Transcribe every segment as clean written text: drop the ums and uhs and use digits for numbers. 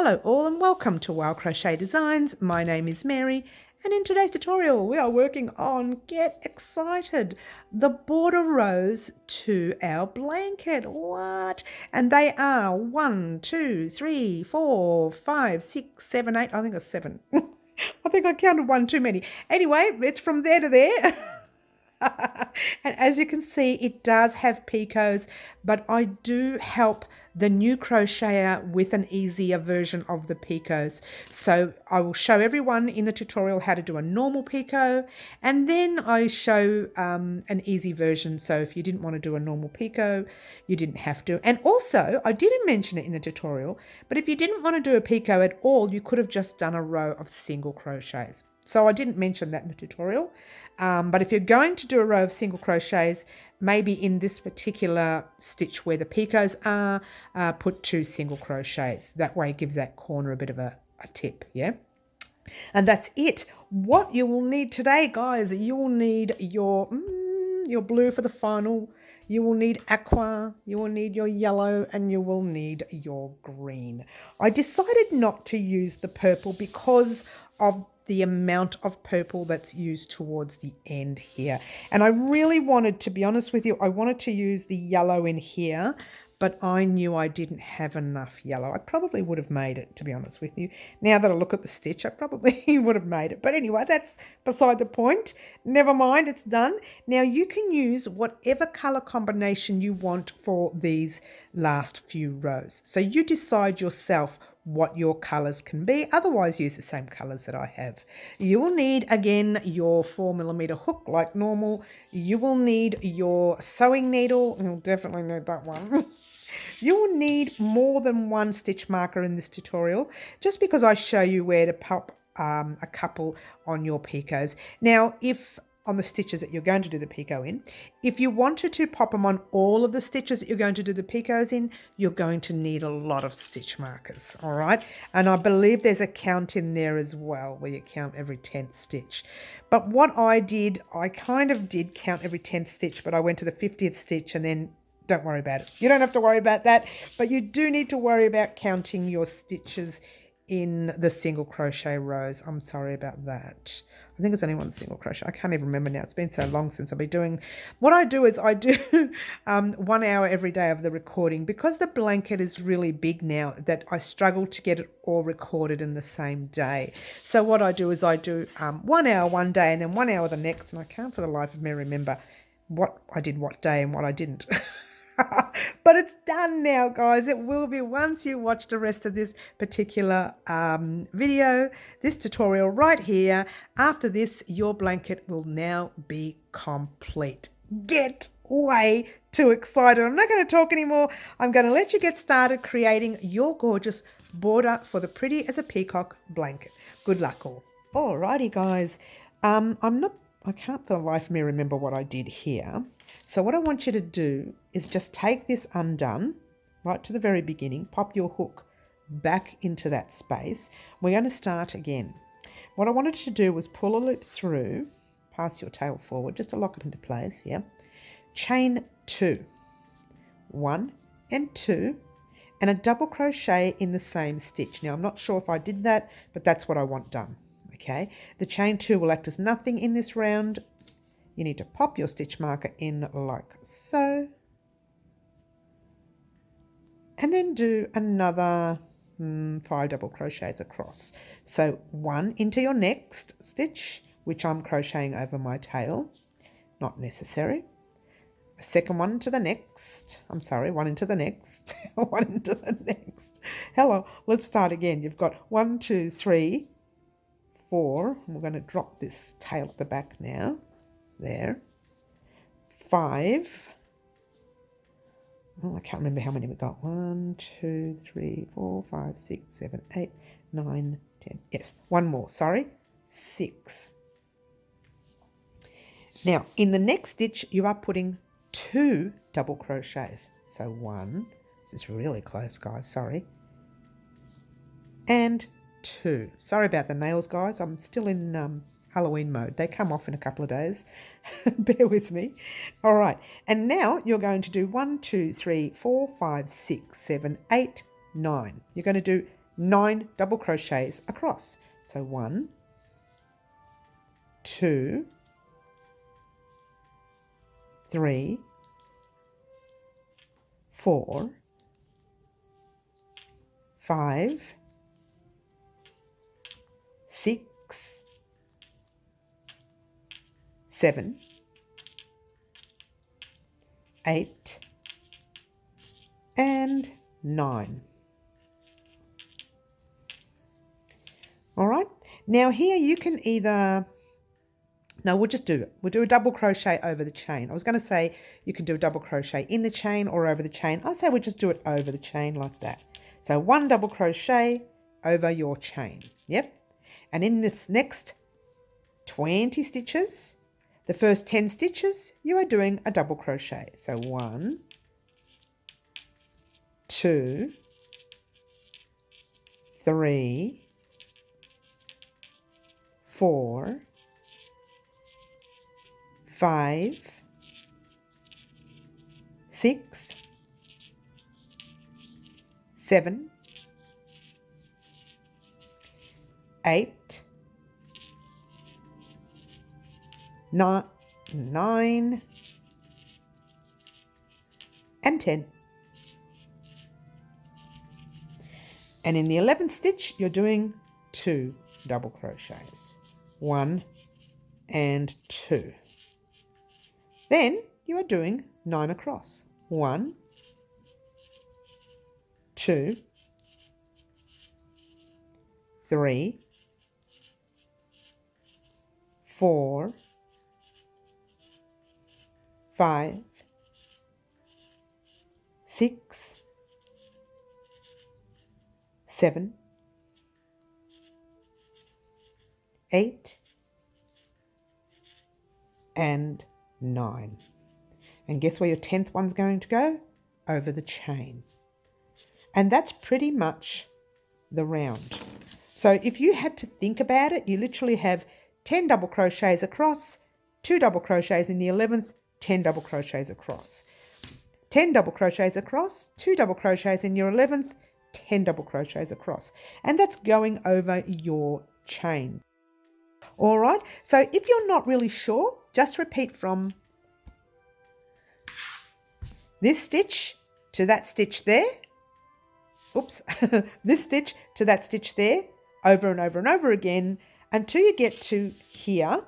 Hello all and welcome to Wild Crochet Designs. My name is Mary and in today's tutorial we are working on, get excited, the border rows to our blanket. What? And they are 1, 2, 3, 4, 5, 6, 7, 8. I think it's 7. I think I counted one too many. Anyway, it's from there to there. And as you can see, it does have picots, but I do help the new crocheter with an easier version of the picots. So I will show everyone in the tutorial how to do a normal picot, and then I show an easy version. So if you didn't want to do a normal picot, you didn't have to. And also, I didn't mention it in the tutorial, but if you didn't want to do a picot at all, you could have just done a row of single crochets. So I didn't mention that in the tutorial, but if you're going to do a row of single crochets, maybe in this particular stitch where the picots are, put 2 single crochets. That way it gives that corner a bit of a tip, yeah? And that's it. What you will need today, guys, you will need your blue for the final, you will need aqua, you will need your yellow, and you will need your green. I decided not to use the purple because of the amount of purple that's used towards the end here. And I really wanted, to be honest with you, I wanted to use the yellow in here, but I knew I didn't have enough yellow. I probably would have made it, to be honest with you. Now that I look at the stitch, I probably would have made it. But anyway, that's beside the point. Never mind, it's done. Now you can use whatever color combination you want for these last few rows. So you decide yourself what your colors can be. Otherwise, use the same colors that I have. You will need, again, your 4mm hook like normal. You will need your sewing needle. You'll definitely need that one. You will need more than one stitch marker in this tutorial, just because I show you where to pop a couple on your picots. Now, if on the stitches that you're going to do the picot in, if you wanted to pop them on all of the stitches that you're going to do the picots in, you're going to need a lot of stitch markers, all right? And I believe there's a count in there as well, where you count every 10th stitch. But what I did, I kind of did count every 10th stitch, but I went to the 50th stitch and then don't worry about it. You don't have to worry about that, but you do need to worry about counting your stitches in the single crochet rows. I'm sorry about that. I think it's only one single crochet. I can't even remember now. It's been so long since I've been doing. What I do is I do 1 hour every day of the recording, because the blanket is really big now that I struggle to get it all recorded in the same day. So what I do is I do 1 hour one day and then 1 hour the next, and I can't for the life of me remember what I did what day and what I didn't. But it's done now, guys. It will be once you watch the rest of this particular video, this tutorial right here. After this, your blanket will now be complete. Get way too excited. I'm not going to talk anymore. I'm going to let you get started creating your gorgeous border for the Pretty as a Peacock blanket. Good luck all. Alrighty, guys. I can't for the life of me remember what I did here. So what I want you to do is just take this undone right to the very beginning, pop your hook back into that space. We're going to start again. What I wanted to do was pull a loop through, pass your tail forward just to lock it into place, yeah. Chain 2, 1 and 2, and a double crochet in the same stitch. Now I'm not sure if I did that, but that's what I want done. Okay, the chain 2 will act as nothing in this round. You need to pop your stitch marker in like so. And then do another 5 double crochets across. So 1 into your next stitch, which I'm crocheting over my tail. Not necessary. A second one into the next. I'm sorry, 1 into the next. 1 into the next. Hello, let's start again. You've got 1, 2, 3, 4. We're going to drop this tail at the back now. There. 5. Oh, I can't remember how many we got. 1, 2, 3, 4, 5, 6, 7, 8, 9, 10. Yes, one more. Sorry. 6. Now, in the next stitch, you are putting 2 double crochets. So 1. This is really close, guys. Sorry. And 2. Sorry about the nails, guys. I'm still in Halloween mode. They come off in a couple of days. Bear with me. All right. And now you're going to do 1, 2, 3, 4, 5, 6, 7, 8, 9. You're going to do 9 double crochets across. So 1, 2, 3, 4, 5, 6, 7, 8, and 9. All right, now here you can either, no, we'll just do it. We'll do a double crochet over the chain. I was going to say you can do a double crochet in the chain or over the chain. I say we'll just do it over the chain like that. So 1 double crochet over your chain. Yep. And in this next 20 stitches, the first 10 stitches, you are doing a double crochet. So 1, 2, 3, 4, 5, 6, 7, 8, 9, and 10. And in the 11th stitch, you're doing 2 double crochets. 1 and 2. Then you are doing 9 across. 1, 2, 3, 4, 5, 6, 7, 8, and 9. And guess where your 10th one's going to go? Over the chain. And that's pretty much the round. So if you had to think about it, you literally have 10 double crochets across, 2 double crochets in the 11th, 10 double crochets across. 10 double crochets across, 2 double crochets in your 11th, 10 double crochets across. And that's going over your chain. All right, so if you're not really sure, just repeat from this stitch to that stitch there. Oops, this stitch to that stitch there, over and over and over again, until you get to here,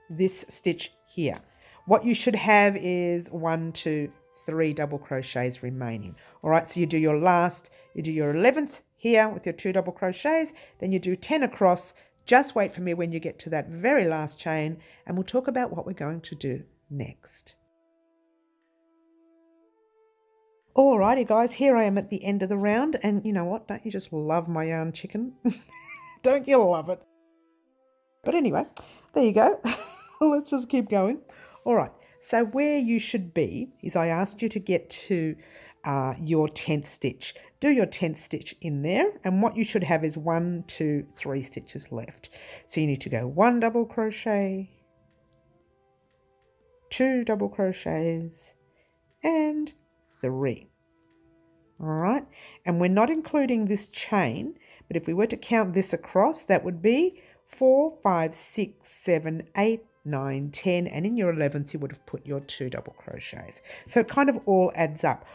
this stitch here. What you should have is 1, 2, 3 double crochets remaining. All right, so you do your 11th here with your 2 double crochets, then you do 10 across. Just wait for me when you get to that very last chain, and we'll talk about what we're going to do next. Alrighty guys, here I am at the end of the round, and you know what? Don't you just love my yarn chicken? Don't you love it? But anyway, there you go. Let's just keep going. All right, so where you should be is I asked you to get to your 10th stitch. Do your 10th stitch in there, and what you should have is 1, 2, 3 stitches left. So you need to go 1 double crochet, 2 double crochets, and 3. All right, and we're not including this chain, but if we were to count this across, that would be 4, 5, 6, 7, 8, 9, 10, and in your 11th you would have put your 2 double crochets. So it kind of all adds up.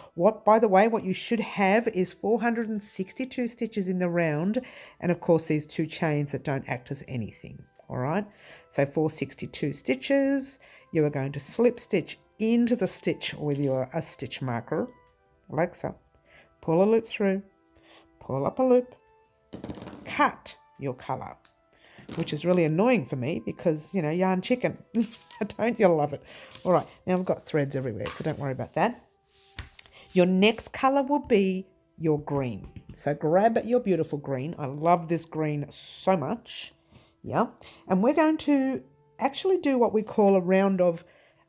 By the way, what you should have is 462 stitches in the round, and of course these 2 chains that don't act as anything. All right, so 462 stitches. You are going to slip stitch into the stitch with your stitch marker, like so. Pull a loop through, pull up a loop, cut your colour, which is really annoying for me because, you know, yarn chicken. Don't you love it? All right, now I've got threads everywhere, so don't worry about that. Your next colour will be your green. So grab your beautiful green. I love this green so much. Yeah, and we're going to actually do what we call a round of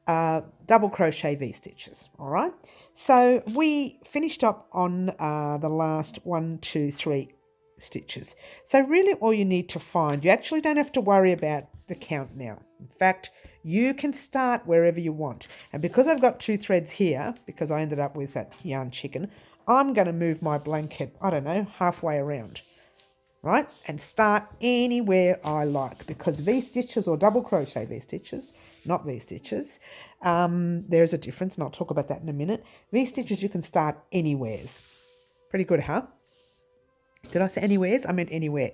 double crochet V-stitches, all right? So we finished up on the last 1, 2, 3 stitches. So really all you need to find, you actually don't have to worry about the count now. In fact, you can start wherever you want. And because I've got 2 threads here, because I ended up with that yarn chicken, I'm going to move my blanket, I don't know, halfway around. right? And start anywhere I like, because V-stitches or double crochet V-stitches, not V-stitches, there's a difference, and I'll talk about that in a minute. V-stitches, you can start anywheres. Pretty good, huh? Did I say anywheres? I meant anywhere.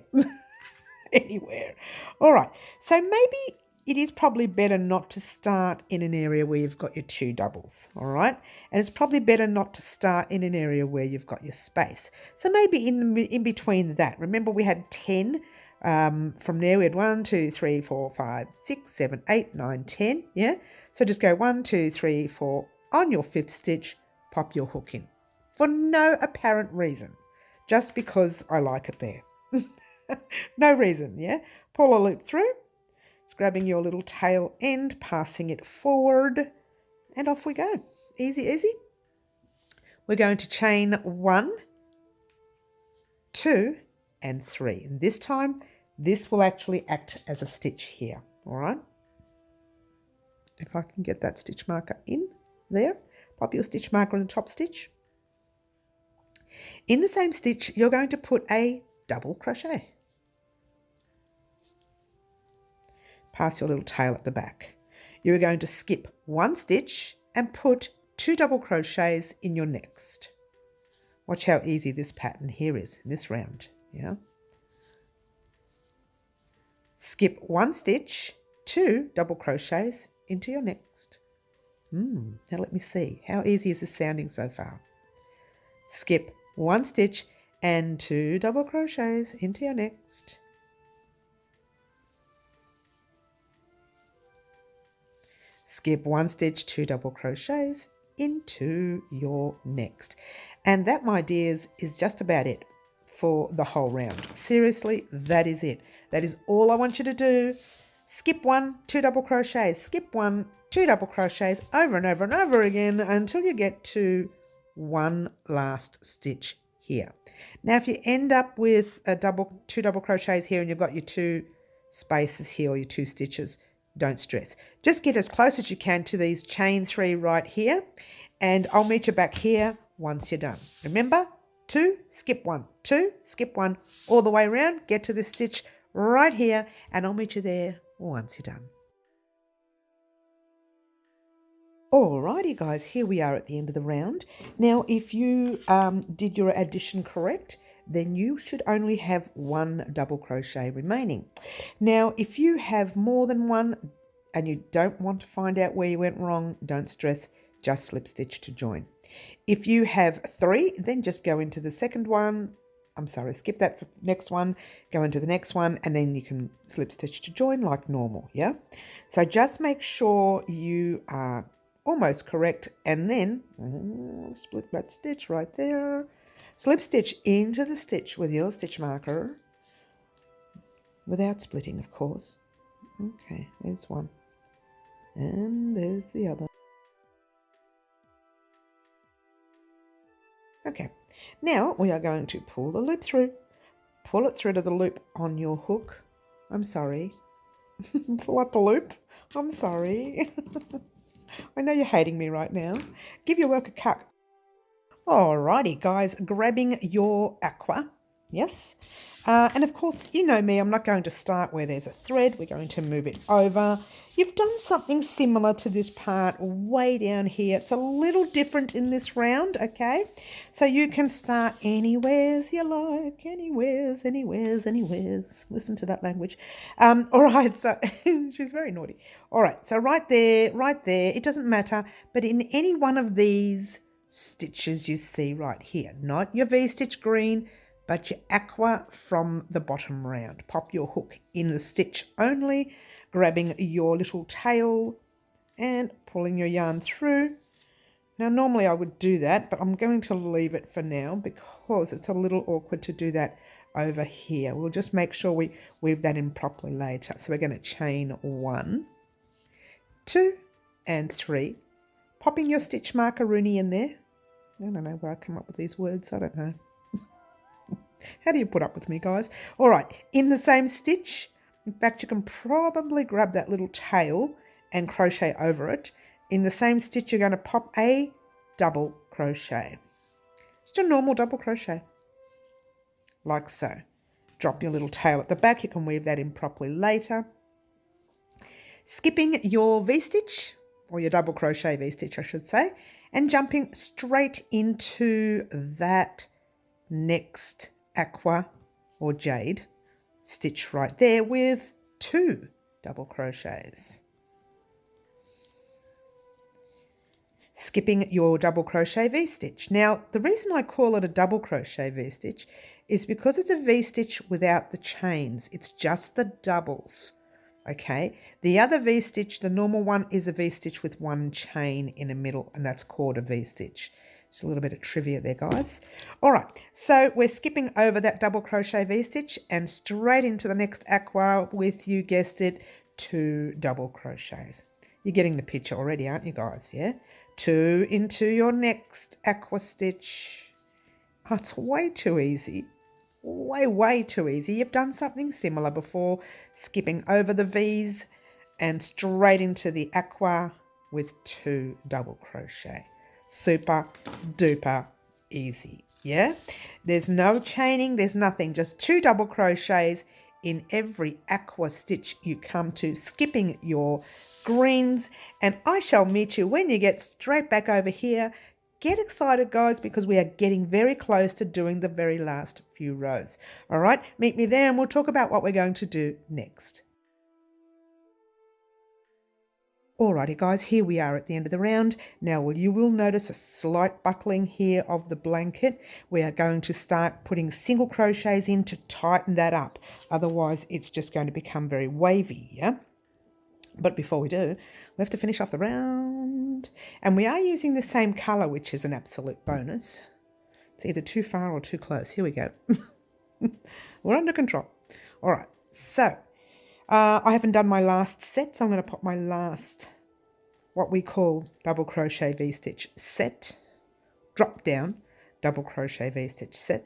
Anywhere. All right. So maybe it is probably better not to start in an area where you've got your 2 doubles. All right. And it's probably better not to start in an area where you've got your space. So maybe in between that. Remember, we had 10. From there, we had 1, 2, 3, 4, 5, 6, 7, 8, 9, 10. Yeah. So just go 1, 2, 3, 4. On your 5th stitch, pop your hook in for no apparent reason. Just because I like it there. No reason, yeah? Pull a loop through. It's grabbing your little tail end, passing it forward, and off we go. Easy, easy. We're going to chain 1, 2, and 3. And this time, this will actually act as a stitch here, all right? If I can get that stitch marker in there, pop your stitch marker on the top stitch. In the same stitch, you're going to put a double crochet. Pass your little tail at the back. You're going to skip 1 stitch and put 2 double crochets in your next. Watch how easy this pattern here is in this round. Yeah. Skip 1 stitch, 2 double crochets into your next. Now let me see. How easy is this sounding so far? Skip 1 stitch and 2 double crochets into your next. Skip 1 stitch, 2 double crochets into your next. And that, my dears, is just about it for the whole round. Seriously, that is it. That is all I want you to do. Skip 1, 2 double crochets, skip 1, 2 double crochets over and over and over again until you get to 1 last stitch here. Now, if you end up with 2 double crochets here and you've got your 2 spaces here or your 2 stitches, don't stress. Just get as close as you can to these chain 3 right here, and I'll meet you back here once you're done. Remember, 2, skip 1, 2, skip 1, all the way around, get to this stitch right here, and I'll meet you there once you're done. Alrighty guys, here we are at the end of the round. Now, if you did your addition correct, then you should only have 1 double crochet remaining. Now, if you have more than 1 and you don't want to find out where you went wrong, don't stress, just slip stitch to join. If you have 3, then just go into the second one. I'm sorry, skip that for next one, go into the next one, and then you can slip stitch to join like normal, yeah? So just make sure you are almost correct, and then split that stitch right there. Slip stitch into the stitch with your stitch marker, without splitting, of course. Okay, there's one. And there's the other. Okay, now we are going to pull the loop through. Pull it through to the loop on your hook. I'm sorry. Pull up a loop. I'm sorry. I know you're hating me right now. Give your work a cut. Alrighty, guys, grabbing your aqua, yes. And of course, you know me, I'm not going to start where there's a thread. We're going to move it over. You've done something similar to this part way down here. It's a little different in this round, okay? So you can start anywheres you like, anywheres, anywheres, anywheres. Listen to that language. All right, so she's very naughty. All right, so right there, it doesn't matter, but in any one of these stitches you see right here, not your V-stitch green, but your aqua from the bottom round. Pop your hook in the stitch only, grabbing your little tail and pulling your yarn through. Now normally I would do that, but I'm going to leave it for now because it's a little awkward to do that over here. We'll just make sure we weave that in properly later. So we're going to chain 1, 2 and 3, popping your stitch marker Rooney in there. I don't know where I come up with these words, I don't know. How do you put up with me, guys? All right, in the same stitch, in fact, you can probably grab that little tail and crochet over it. In the same stitch, you're going to pop a double crochet. Just a normal double crochet, like so. Drop your little tail at the back. You can weave that in properly later. Skipping your V-stitch, or your double crochet V-stitch I should say, and jumping straight into that next aqua or jade stitch right there with 2 double crochets. Skipping your double crochet V-stitch. Now, the reason I call it a double crochet V-stitch is because it's a V-stitch without the chains. It's just the doubles, okay? The other V-stitch, the normal one, is a V-stitch with 1 chain in the middle, and that's called a V-stitch. Just a little bit of trivia there, guys. All right, so we're skipping over that double crochet V-stitch and straight into the next aqua with, you guessed it, 2 double crochets. You're getting the picture already, aren't you guys? Yeah? 2 into your next aqua stitch. Oh, it's way too easy. Way too easy. You've done something similar before, skipping over the V's and straight into the aqua with 2 double crochet. Super duper easy. Yeah? There's no chaining, there's nothing, just 2 double crochets in every aqua stitch you come to, skipping your greens, and I shall meet you when you get straight back over here. Get excited, guys, because we are getting very close to doing the very last few rows. All right, meet me there and we'll talk about what we're going to do next. Alrighty guys, here we are at the end of the round. Now you will notice a slight buckling here of the blanket. We are going to start putting single crochets in to tighten that up. Otherwise it's just going to become very wavy, yeah? But before we do, we have to finish off the round. And we are using the same colour, which is an absolute bonus. It's either too far or too close. Here we go. We're under control. Alright, so I haven't done my last set, so I'm going to pop my last, what we call double crochet V-stitch set, drop down, double crochet V-stitch set,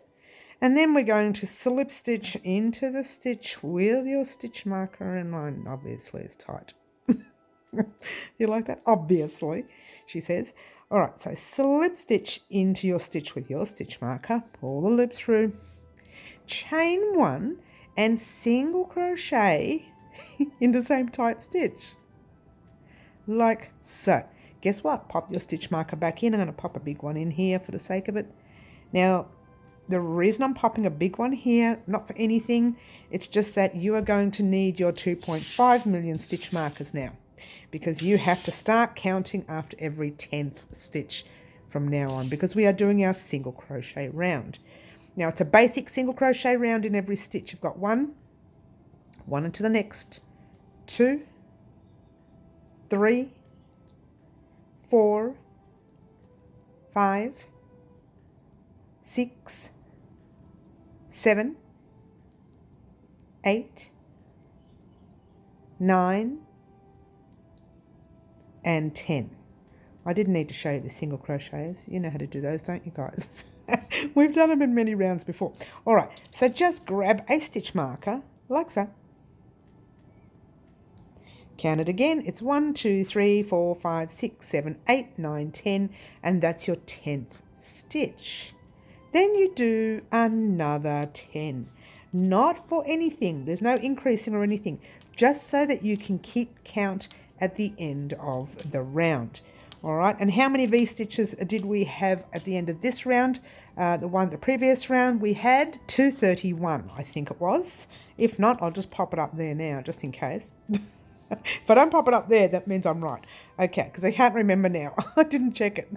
and then we're going to slip stitch into the stitch with your stitch marker, and mine obviously is tight. You like that? Obviously, she says. All right, so slip stitch into your stitch with your stitch marker, pull the loop through, chain 1, and single crochet in the same tight stitch, like so. Guess what? Pop your stitch marker back in. I'm going to pop a big one in here for the sake of it. Now, the reason I'm popping a big one here, not for anything, it's just that you are going to need your 2.5 million stitch markers now, because you have to start counting after every 10th stitch from now on, because we are doing our single crochet round. Now it's a basic single crochet round in every stitch. You've got 1 into the next, 2, 3, 4, 5, 6, 7, 8, 9, and 10. I didn't need to show you the single crochets. You know how to do those, don't you guys? We've done them in many rounds before. All right, so just grab a stitch marker like so. Count it again. It's 1, 2, 3, 4, 5, 6, 7, 8, 9, 10, and that's your 10th stitch. Then you do another 10. Not for anything. There's no increasing or anything. Just so that you can keep count at the end of the round. All right, and how many V-stitches did we have at the end of this round? The previous round, we had 231, I think it was. If not, I'll just pop it up there now, just in case. If I don't pop it up there, that means I'm right. Okay, because I can't remember now. I didn't check it.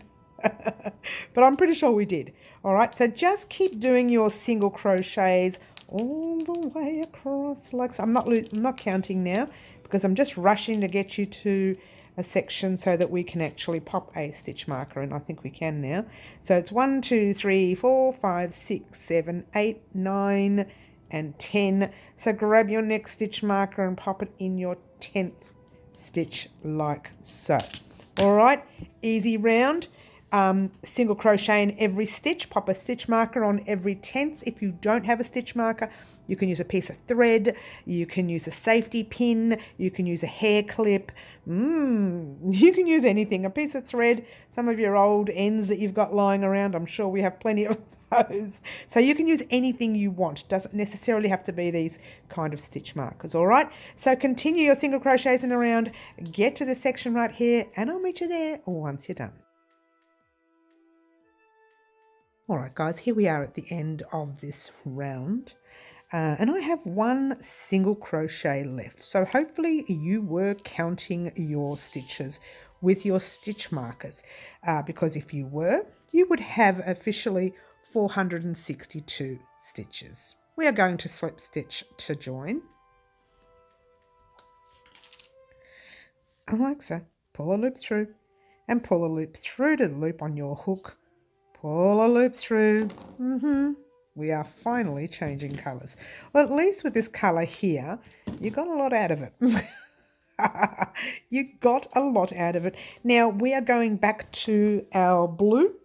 But I'm pretty sure we did. All right, so just keep doing your single crochets all the way across. Like so. I'm not counting now, because I'm just rushing to get you to a section so that we can actually pop a stitch marker, and I think we can now. So it's 1, 2, 3, 4, 5, 6, 7, 8, 9, and 10. So grab your next stitch marker and pop it in your 10th stitch like so. All right, easy round. Single crochet in every stitch, pop a stitch marker on every 10th. If you don't have a stitch marker, you can use a piece of thread, you can use a safety pin, you can use a hair clip, you can use anything, a piece of thread, some of your old ends that you've got lying around. I'm sure we have plenty of rows. So you can use anything you want. Doesn't necessarily have to be these kind of stitch markers, all right? So continue your single crochets in around, get to the section right here, and I'll meet you there once you're done. All right, guys, here we are at the end of this round. And I have one single crochet left. So hopefully you were counting your stitches with your stitch markers, because if you were, you would have officially 462 stitches. We are going to slip stitch to join. And like so, pull a loop through and pull a loop through to the loop on your hook. Pull a loop through. We are finally changing colours. Well, at least with this colour here, you got a lot out of it. You got a lot out of it. Now we are going back to our blue,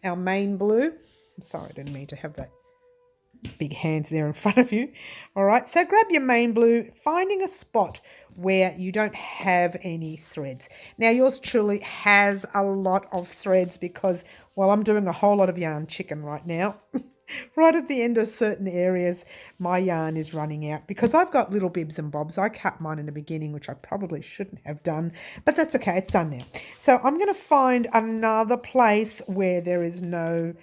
our main blue. I'm sorry, I didn't mean to have that big hands there in front of you. All right, so grab your main blue, finding a spot where you don't have any threads. Now yours truly has a lot of threads because, well, I'm doing a whole lot of yarn chicken right now. Right at the end of certain areas, my yarn is running out because I've got little bibs and bobs. I cut mine in the beginning, which I probably shouldn't have done, but that's okay, it's done now. So I'm going to find another place where there is no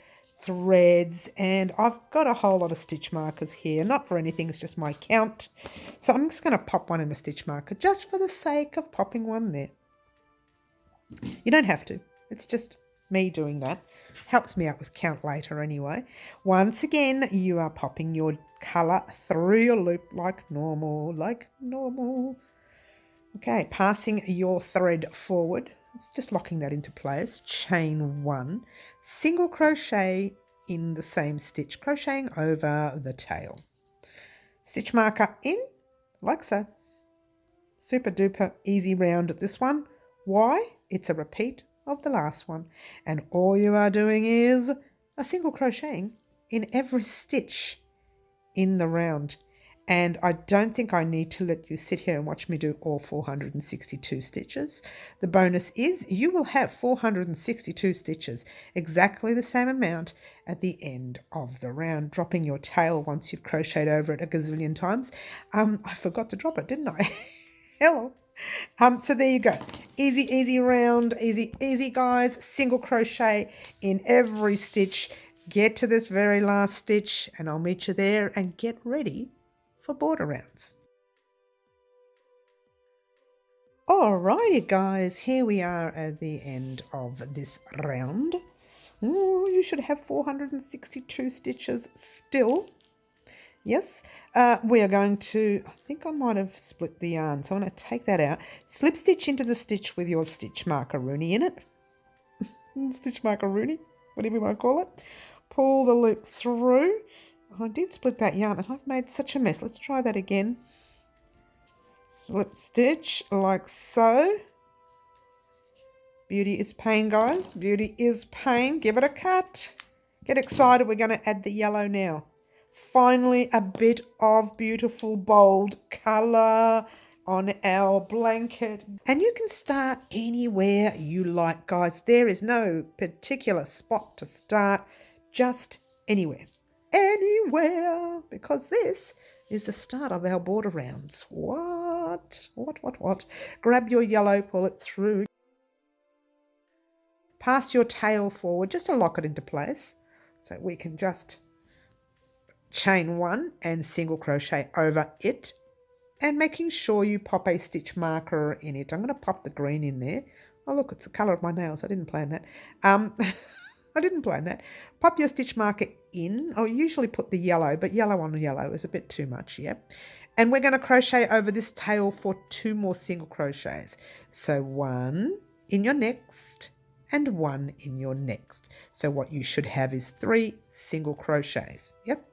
threads, and I've got a whole lot of stitch markers here, not for anything, it's just my count. So I'm just going to pop one in a stitch marker just for the sake of popping one there. You don't have to, it's just me doing that. Helps me out with count later anyway. Once again, you are popping your colour through your loop like normal, Okay, passing your thread forward. It's just locking that into place. Chain one, single crochet in the same stitch, crocheting over the tail. Stitch marker in, like so. Super duper easy round at this one. Why? It's a repeat of the last one, and all you are doing is a single crocheting in every stitch in the round. And I don't think I need to let you sit here and watch me do all 462 stitches. The bonus is you will have 462 stitches, exactly the same amount at the end of the round, dropping your tail once you've crocheted over it a gazillion times. I forgot to drop it, didn't I? Hello. So there you go. Easy round, easy guys. Single crochet in every stitch. Get to this very last stitch and I'll meet you there, and get ready for border rounds. Alrighty guys, here we are at the end of this round. Ooh, you should have 462 stitches still. Yes, we are going to, I think I might have split the yarn, so I'm going to take that out. Slip stitch into the stitch with your stitch marker Rooney in it. Stitch marker Rooney, whatever you want to call it. Pull the loop through. I did split that yarn and I've made such a mess. Let's try that again. Slip stitch like so. Beauty is pain, guys. Beauty is pain. Give it a cut. Get excited. We're going to add the yellow now. Finally, a bit of beautiful bold colour on our blanket. And you can start anywhere you like, guys. There is no particular spot to start, just anywhere. Anywhere, because this is the start of our border rounds. What? Grab your yellow, pull it through. Pass your tail forward just to lock it into place. So we can just chain one and single crochet over it, and making sure you pop a stitch marker in it. I'm going to pop the green in there. Oh look, it's the colour of my nails. I didn't plan that. I didn't plan that. Pop your stitch marker in. I usually put the yellow, but yellow on yellow is a bit too much, yeah. And we're going to crochet over this tail for 2 more single crochets. So 1 in your next and 1 in your next. So what you should have is 3 single crochets, yep.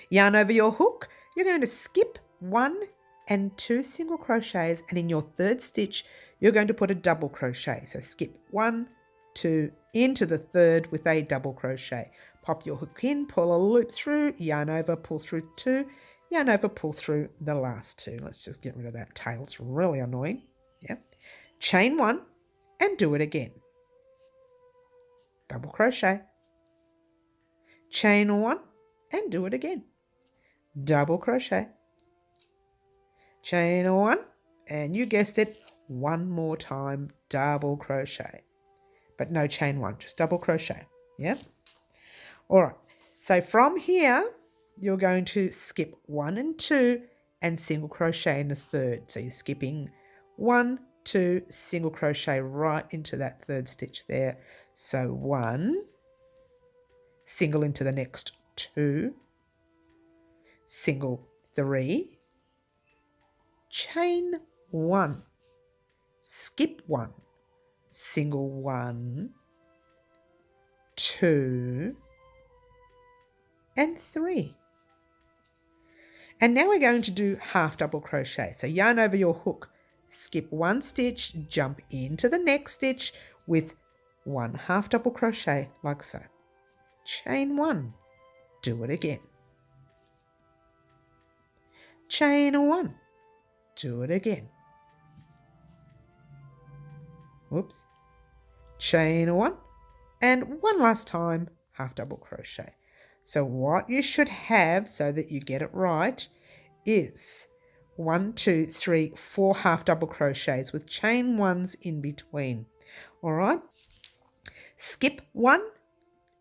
Yarn over your hook. You're going to skip 1 and 2 single crochets, and in your third stitch you're going to put a double crochet. So skip 1, 2 into the third with a double crochet. Pop your hook in, pull a loop through, yarn over, pull through 2, yarn over, pull through the last 2. Let's just get rid of that tail. It's really annoying. Yeah. Chain 1 and do it again. Double crochet. chain 1, and do it again. Double crochet, chain 1, and you guessed it, one more time, double crochet. But no chain 1, just double crochet. Yeah? All right. So from here, you're going to skip 1 and 2 and single crochet in the third. So you're skipping 1, 2, single crochet right into that third stitch there. So 1, single into the next 2, single 3, chain 1, skip 1, single 1, 2, and 3. And now we're going to do half double crochet. So yarn over your hook, skip 1 stitch, jump into the next stitch with 1 half double crochet like so. Chain 1, do it again. Chain 1, do it again. Whoops. Chain 1, and one last time, half double crochet. So what you should have, so that you get it right, is 1, 2, 3, 4 half double crochets with chain 1s in between. All right. Skip 1,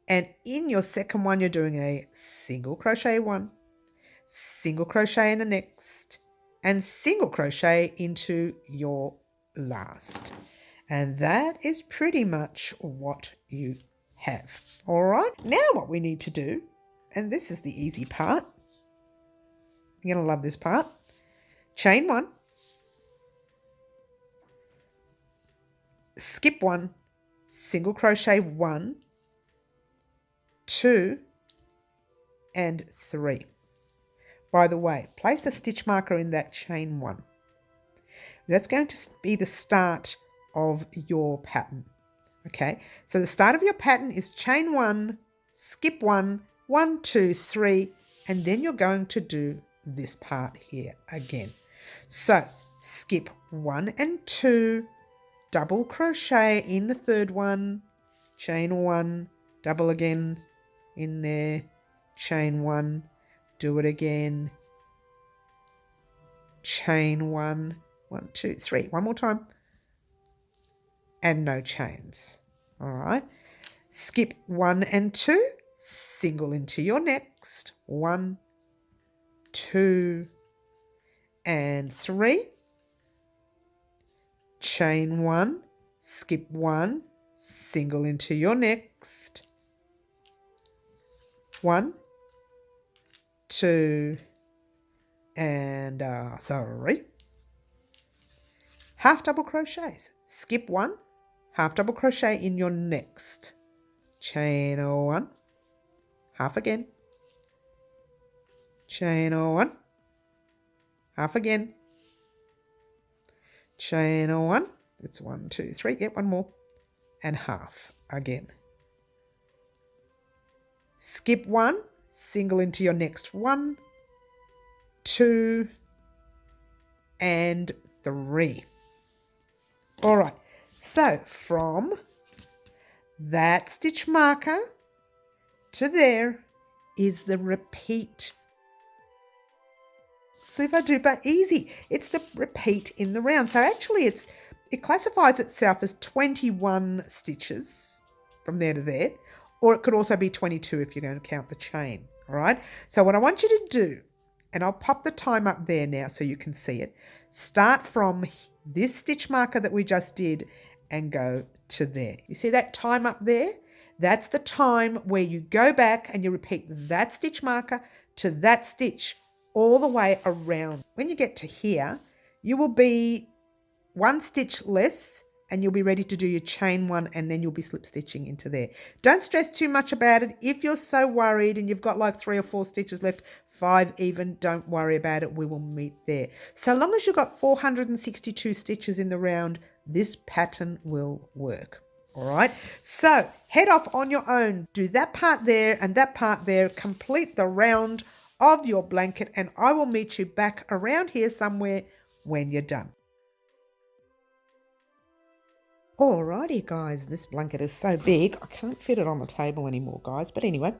and in your second one, you're doing a single crochet 1, single crochet in the next, and single crochet into your last. And that is pretty much what you have. All right. Now what we need to do, and this is the easy part. You're going to love this part. Chain 1, skip 1, single crochet 1, 2, and 3. By the way, place a stitch marker in that chain 1. That's going to be the start of your pattern. Okay, so the start of your pattern is chain 1, skip 1, 1, 2, 3, and then you're going to do this part here again. So skip 1 and 2, double crochet in the third one, chain 1, double again in there, chain 1, do it again, chain 1, 1, 2, 3, one more time, and no chains. All right, skip 1 and 2, single into your next, 1, 2, and 3, chain 1, skip 1, single into your next, 1, 2, and 3. Half double crochets. Skip 1, half double crochet in your next. Chain 1, half again. Chain 1, half again. Chain 1, it's 1, 2, 3, yep, one more, and half again. Skip 1, single into your next, 1, 2, and 3. All right, so from that stitch marker to there is the repeat. Super duper easy. It's the repeat in the round. So actually it classifies itself as 21 stitches from there to there, or it could also be 22 if you're going to count the chain. All right. So what I want you to do, and I'll pop the time up there now so you can see it. Start from this stitch marker that we just did and go to there. You see that time up there? That's the time where you go back and you repeat that stitch marker to that stitch all the way around. When you get to here, you will be 1 stitch less and you'll be ready to do your chain 1, and then you'll be slip stitching into there. Don't stress too much about it. If you're so worried and you've got like 3 or 4 stitches left, 5 even, don't worry about it. We will meet there. So long as you've got 462 stitches in the round, this pattern will work. All right, so head off on your own. Do that part there and that part there. Complete the round of your blanket, and I will meet you back around here somewhere when you're done. Alrighty guys, this blanket is so big I can't fit it on the table anymore guys, but anyway,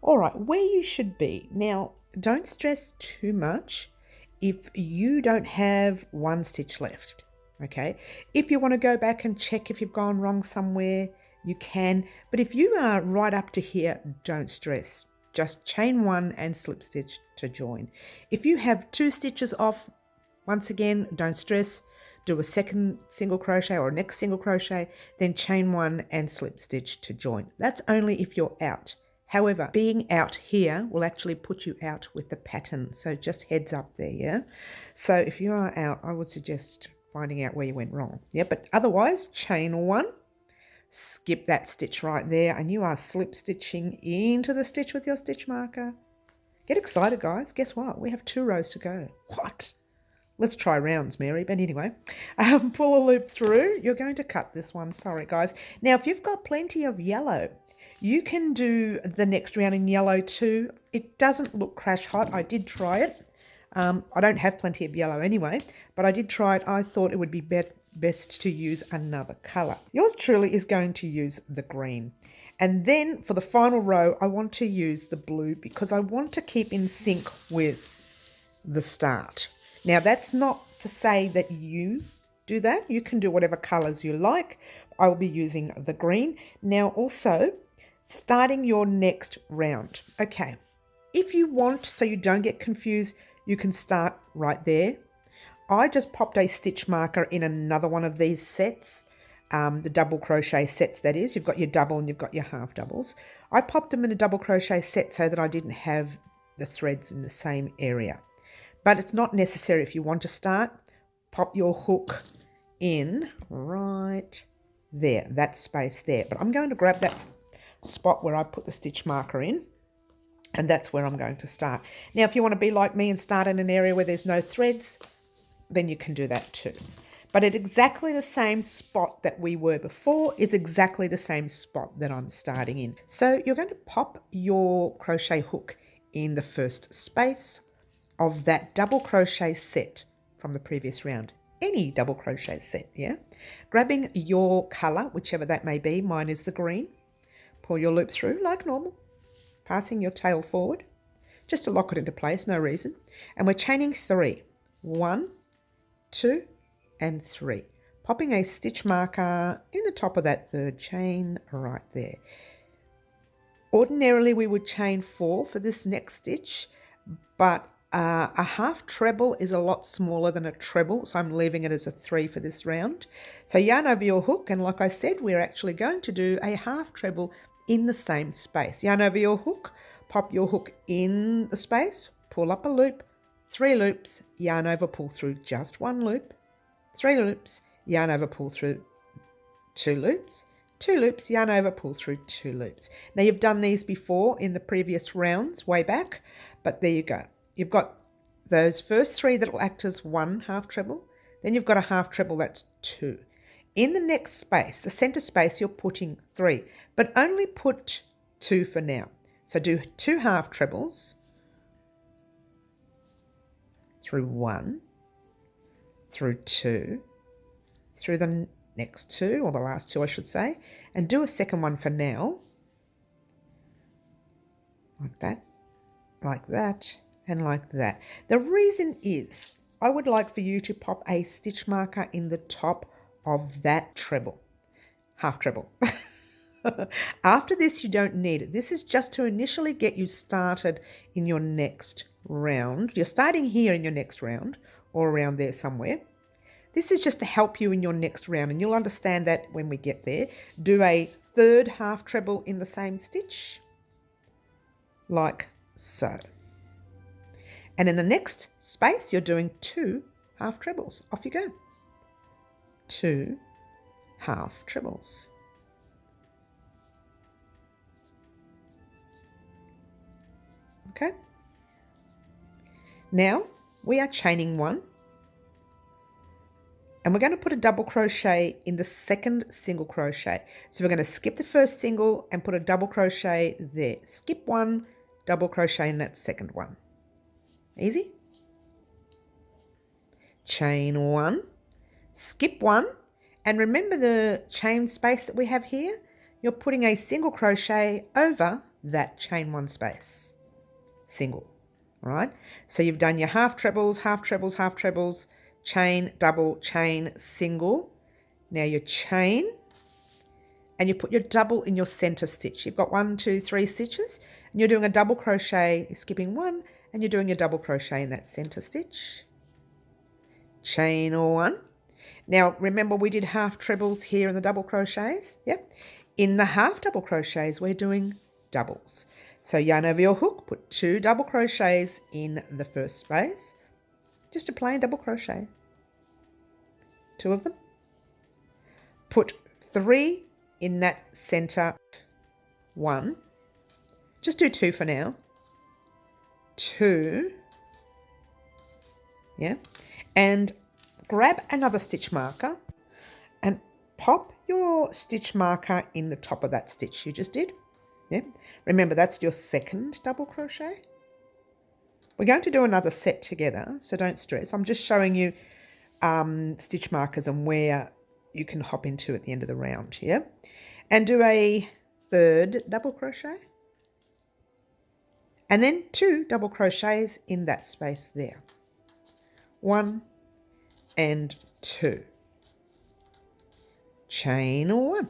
alright, where you should be. Now don't stress too much if you don't have one stitch left, okay? If you want to go back and check if you've gone wrong somewhere, you can, but if you are right up to here, don't stress. Just chain one and slip stitch to join. If you have 2 stitches off, once again, don't stress. Do a second single crochet or a next single crochet, then chain one and slip stitch to join. That's only if you're out. However, being out here will actually put you out with the pattern. So just heads up there, yeah? So if you are out, I would suggest finding out where you went wrong. Yeah, but otherwise, chain one, skip that stitch right there, and you are slip stitching into the stitch with your stitch marker. Get excited, guys. Guess what? We have 2 rows to go. What? Let's try rounds, Mary. But anyway, pull a loop through. You're going to cut this one. Sorry, guys. Now, if you've got plenty of yellow, you can do the next round in yellow too. It doesn't look crash hot. I did try it. I don't have plenty of yellow anyway, but I did try it. I thought it would be best to use another colour. Yours truly is going to use the green. And then for the final row, I want to use the blue because I want to keep in sync with the start. Now, that's not to say that you do that. You can do whatever colours you like. I will be using the green. Now, also, starting your next round. Okay, if you want, so you don't get confused, you can start right there. I just popped a stitch marker in another one of these sets, the double crochet sets that is. You've got your double and you've got your half doubles. I popped them in a double crochet set so that I didn't have the threads in the same area. But it's not necessary. If you want to start, pop your hook in right there, that space there. But I'm going to grab that spot where I put the stitch marker in, and that's where I'm going to start. Now, if you want to be like me and start in an area where there's no threads, then you can do that too. But at exactly the same spot that we were before is exactly the same spot that I'm starting in. So you're going to pop your crochet hook in the first space of that double crochet set from the previous round. Any double crochet set, yeah? Grabbing your colour, whichever that may be, mine is the green. Pull your loop through like normal, passing your tail forward, just to lock it into place, no reason. And we're chaining 3. 1, 2, and 3. Popping a stitch marker in the top of that 3rd chain right there. Ordinarily, we would chain 4 for this next stitch, but a half treble is a lot smaller than a treble, so I'm leaving it as a 3 for this round. So yarn over your hook, and like I said, we're actually going to do a half treble in the same space. Yarn over your hook, pop your hook in the space, pull up a loop, 3 loops, yarn over, pull through just 1 loop, 3 loops, yarn over, pull through 2 loops, 2 loops, yarn over, pull through 2 loops. Now, you've done these before in the previous rounds way back, but there you go. You've got those first 3 that will act as 1 half treble. Then you've got a half treble, that's 2. In the next space, the centre space, you're putting 3, but only put 2 for now. So do 2 half trebles through 1, through 2, through the next 2, or the last 2 I should say, and do a second one for now, like that, and like that. The reason is I would like for you to pop a stitch marker in the top of that treble, half treble. After this, you don't need it. This is just to initially get you started in your next round. You're starting here in your next round, or around there somewhere. This is just to help you in your next round, and you'll understand that when we get there. Do a 3rd half treble in the same stitch, like so. And in the next space, you're doing 2 half trebles. Off you go. 2 half trebles. Okay. Now we are chaining 1, and we're going to put a double crochet in the second single crochet. So we're going to skip the first single and put a double crochet there. Skip 1, double crochet in that second one. Easy. Chain 1, skip 1, And remember the chain space that we have here? You're putting a single crochet over that chain one space. Single, all right? So you've done your half trebles, half trebles, half trebles, chain, double, chain, single. Now your chain, and you put your double in your center stitch. You've got 1, 2, 3 stitches, and you're doing a double crochet, you're skipping one, and you're doing your double crochet in that center stitch. Chain one. Now remember we did half trebles here in the double crochets, yep. In the half double crochets we're doing doubles. So yarn over your hook, put 2 double crochets in the first space, just a plain double crochet, 2 of them. Put 3 in that center 1, just do 2 for now, 2, yeah, and grab another stitch marker and pop your stitch marker in the top of that stitch you just did. Yeah, remember that's your second double crochet. We're going to do another set together, so don't stress. I'm just showing you stitch markers and where you can hop into at the end of the round here. And do a third double crochet. And then 2 double crochets in that space there. 1 and 2. Chain 1.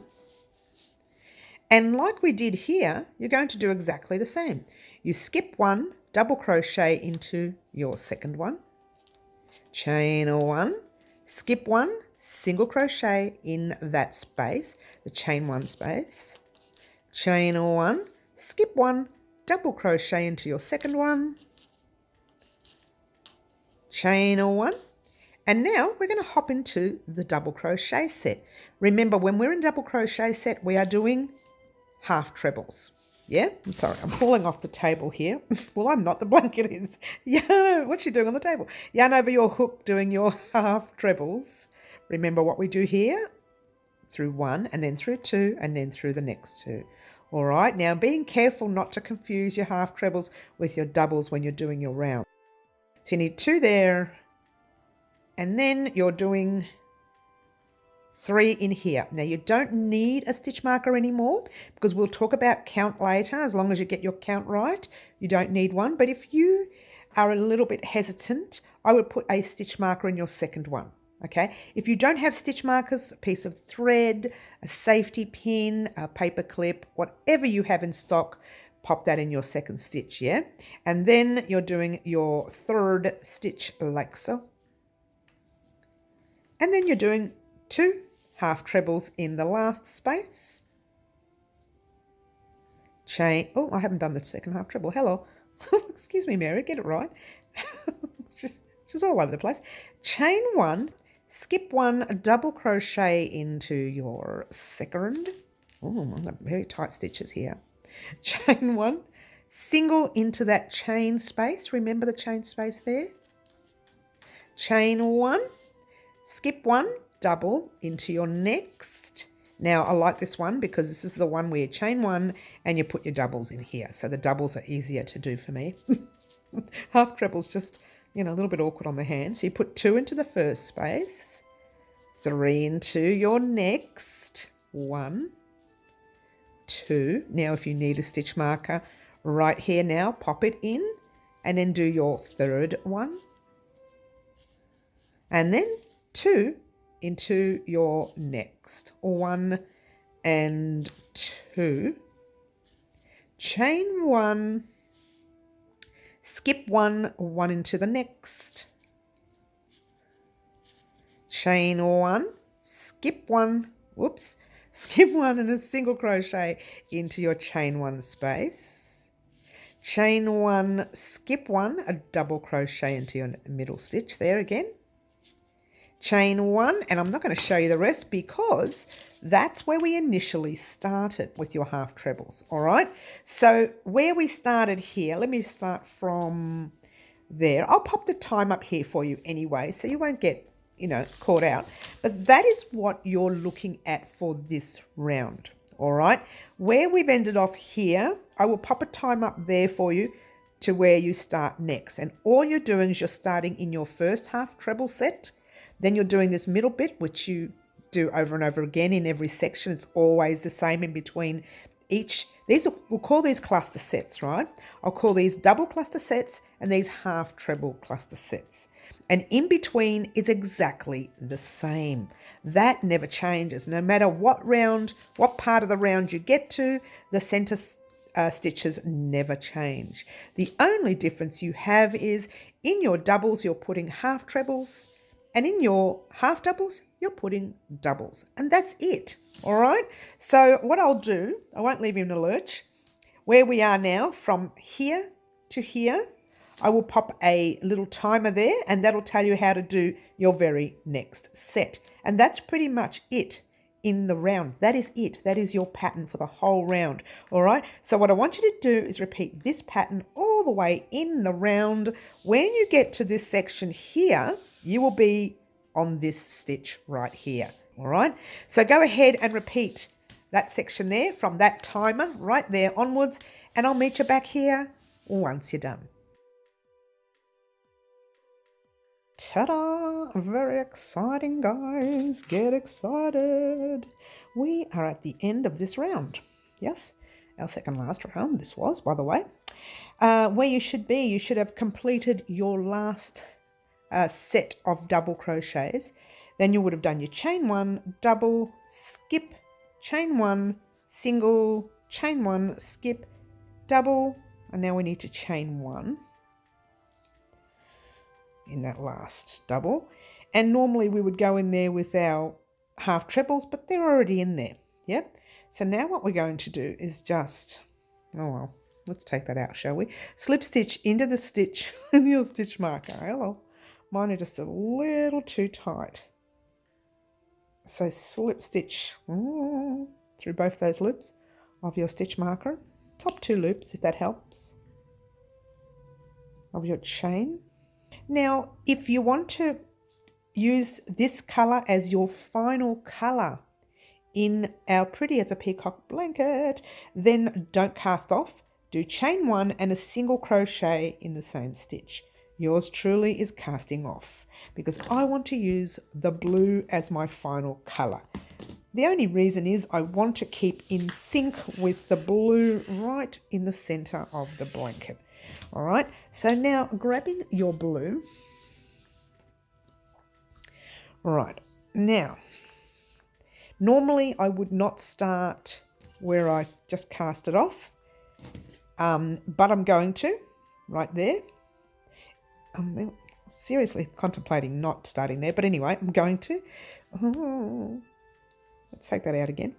And like we did here, you're going to do exactly the same. You skip 1, double crochet into your second one. Chain 1, skip 1, single crochet in that space, the chain 1 space. Chain 1, skip 1, double crochet into your second one. Chain 1. And now we're going to hop into the double crochet set. Remember, when we're in double crochet set, we are doing half trebles. Yeah, I'm sorry, I'm falling off the table here. Well, I'm not, the blanket is. Yarn, what's she doing on the table? Yarn over your hook doing your half trebles. Remember what we do here? Through 1 and then through 2 and then through the next 2. All right, now being careful not to confuse your half trebles with your doubles when you're doing your round. So you need 2 there, and then you're doing 3 in here. Now you don't need a stitch marker anymore because we'll talk about count later. As long as you get your count right, you don't need one. But if you are a little bit hesitant, I would put a stitch marker in your second one. Okay, if you don't have stitch markers, a piece of thread, a safety pin, a paper clip, whatever you have in stock, pop that in your second stitch, yeah? And then you're doing your third stitch like so. And then you're doing 2 half trebles in the last space. Chain, oh, I haven't done the second half treble, hello. Excuse me, Mary, get it right. she's all over the place. Chain 1, skip 1, double crochet into your second. Oh, I've got very tight stitches here. Chain 1, single into that chain space. Remember the chain space there? Chain 1, skip 1, double into your next. Now I like this one because this is the one where you chain 1 and you put your doubles in here. So the doubles are easier to do for me. Half trebles just, a little bit awkward on the hand. So you put 2 into the first space, 3 into your next, 1, 2. Now if you need a stitch marker right here now, pop it in and then do your third one. And then 2 into your next, 1 and 2. Chain 1, skip 1, 1 into the next. Chain 1, skip 1, whoops, skip 1 and a single crochet into your chain 1 space. Chain 1, skip 1, a double crochet into your middle stitch there again. Chain 1, and I'm not going to show you the rest because that's where we initially started with your half trebles, all right? So where we started here, let me start from there. I'll pop the time up here for you anyway, so you won't get, caught out. But that is what you're looking at for this round, all right? Where we've ended off here, I will pop a time up there for you to where you start next. And all you're doing is you're starting in your first half treble set. Then you're doing this middle bit, which you do over and over again in every section. It's always the same in between each. We'll call these cluster sets, right? I'll call these double cluster sets and these half treble cluster sets. And in between is exactly the same. That never changes. No matter what part of the round you get to, the center stitches never change. The only difference you have is in your doubles, you're putting half trebles, and in your half doubles, you're putting doubles. And that's it. All right. So what I'll do, I won't leave you in a lurch. Where we are now, from here to here, I will pop a little timer there, and that'll tell you how to do your very next set. And that's pretty much it in the round. That is it. That is your pattern for the whole round. All right. So what I want you to do is repeat this pattern all the way in the round. When you get to this section here, you will be on this stitch right here. All right. So go ahead and repeat that section there from that timer right there onwards, and I'll meet you back here once you're done. Ta-da! Very exciting, guys. Get excited. We are at the end of this round. Yes, our second last round this was, by the way. Where you should be, you should have completed your last set of double crochets. Then you would have done your chain one, double, skip, chain one, single, chain one, skip, double, and now we need to chain one in that last double. And normally we would go in there with our half trebles, but they're already in there. Yep. So now what we're going to do is just, oh well, let's take that out, shall we? Slip stitch into the stitch with your stitch marker. Hello. Mine are just a little too tight. So slip stitch through both those loops of your stitch marker. Top two loops, if that helps, of your chain. Now, if you want to use this colour as your final colour in our Pretty as a Peacock Blanket, then don't cast off. Do chain one and a single crochet in the same stitch. Yours truly is casting off because I want to use the blue as my final colour. The only reason is I want to keep in sync with the blue right in the centre of the blanket. All right, so now grabbing your blue. All right, now, normally I would not start where I just cast it off, but I'm going to, right there. I'm seriously contemplating not starting there, but anyway, I'm going to. Let's take that out again.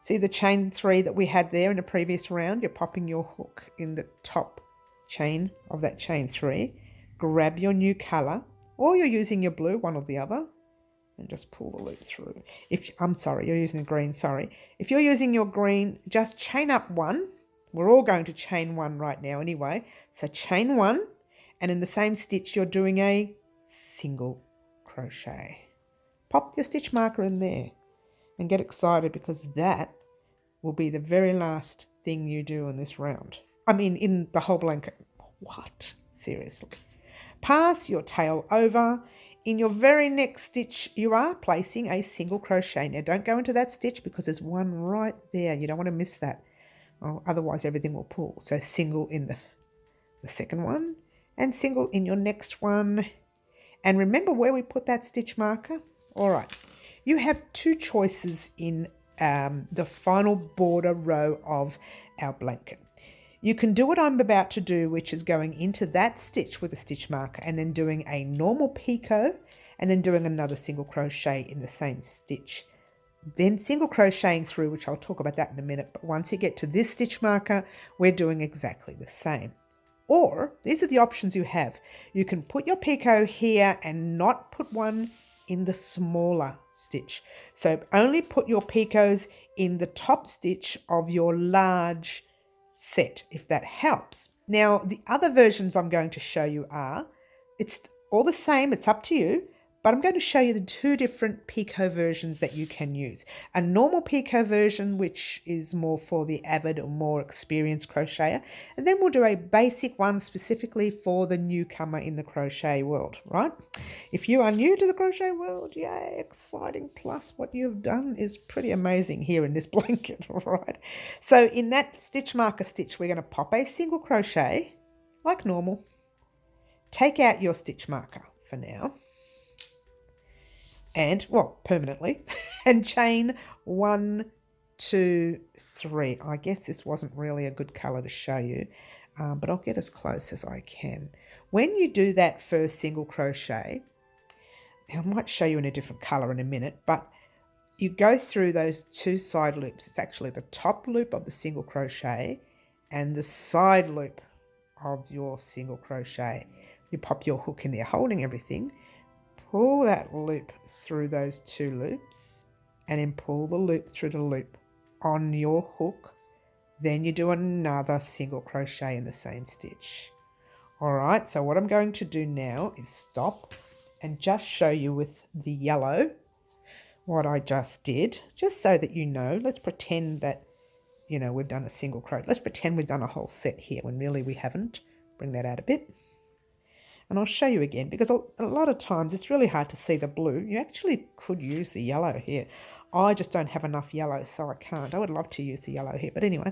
See the chain three that we had there in the previous round? You're popping your hook in the top chain of that chain three. Grab your new colour, or you're using your blue, one or the other, and just pull the loop through. I'm sorry, you're using green, sorry. If you're using your green, just chain up one. We're all going to chain one right now anyway. So chain one, and in the same stitch, you're doing a single crochet. Pop your stitch marker in there and get excited because that will be the very last thing you do in this round. I mean, in the whole blanket. What? Seriously. Pass your tail over. In your very next stitch, you are placing a single crochet. Now, don't go into that stitch because there's one right there. You don't want to miss that. Oh, otherwise, everything will pull. So single in the second one and single in your next one. And remember where we put that stitch marker? All right. You have two choices in the final border row of our blanket. You can do what I'm about to do, which is going into that stitch with a stitch marker and then doing a normal picot and then doing another single crochet in the same stitch. Then single crocheting through, which I'll talk about that in a minute. But once you get to this stitch marker, we're doing exactly the same. Or these are the options you have. You can put your picot here and not put one in the smaller stitch. So only put your picots in the top stitch of your large set, if that helps. Now, the other versions I'm going to show you are, it's all the same, it's up to you, but I'm going to show you the two different picot versions that you can use. A normal picot version, which is more for the avid or more experienced crocheter, and then we'll do a basic one specifically for the newcomer in the crochet world, right? If you are new to the crochet world, yay, exciting. Plus what you've done is pretty amazing here in this blanket, right? So in that stitch marker stitch, we're going to pop a single crochet like normal. Take out your stitch marker for now, and, well, permanently, and chain 1, 2, 3. I guess this wasn't really a good colour to show you, but I'll get as close as I can. When you do that first single crochet, I might show you in a different colour in a minute, but you go through those 2 side loops. It's actually the top loop of the single crochet and the side loop of your single crochet. You pop your hook in there holding everything, pull that loop through those 2 loops, and then pull the loop through the loop on your hook. Then you do another single crochet in the same stitch. All right, so what I'm going to do now is stop and just show you with the yellow what I just did, just so that you know. Let's pretend that, you know, we've done a single crochet. Let's pretend we've done a whole set here when really we haven't. Bring that out a bit. And I'll show you again, because a lot of times it's really hard to see the blue. You actually could use the yellow here. I just don't have enough yellow, so I can't. I would love to use the yellow here. But anyway,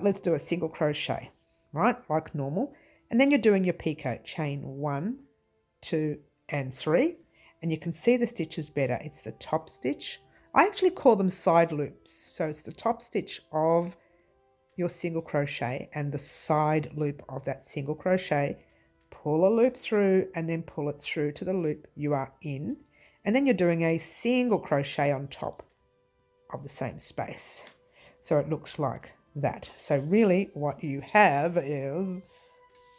let's do a single crochet, right, like normal. And then you're doing your picot. Chain 1, 2, and 3. And you can see the stitches better. It's the top stitch. I actually call them side loops. So it's the top stitch of your single crochet and the side loop of that single crochet. Pull a loop through and then pull it through to the loop you are in. And then you're doing a single crochet on top of the same space. So it looks like that. So really what you have is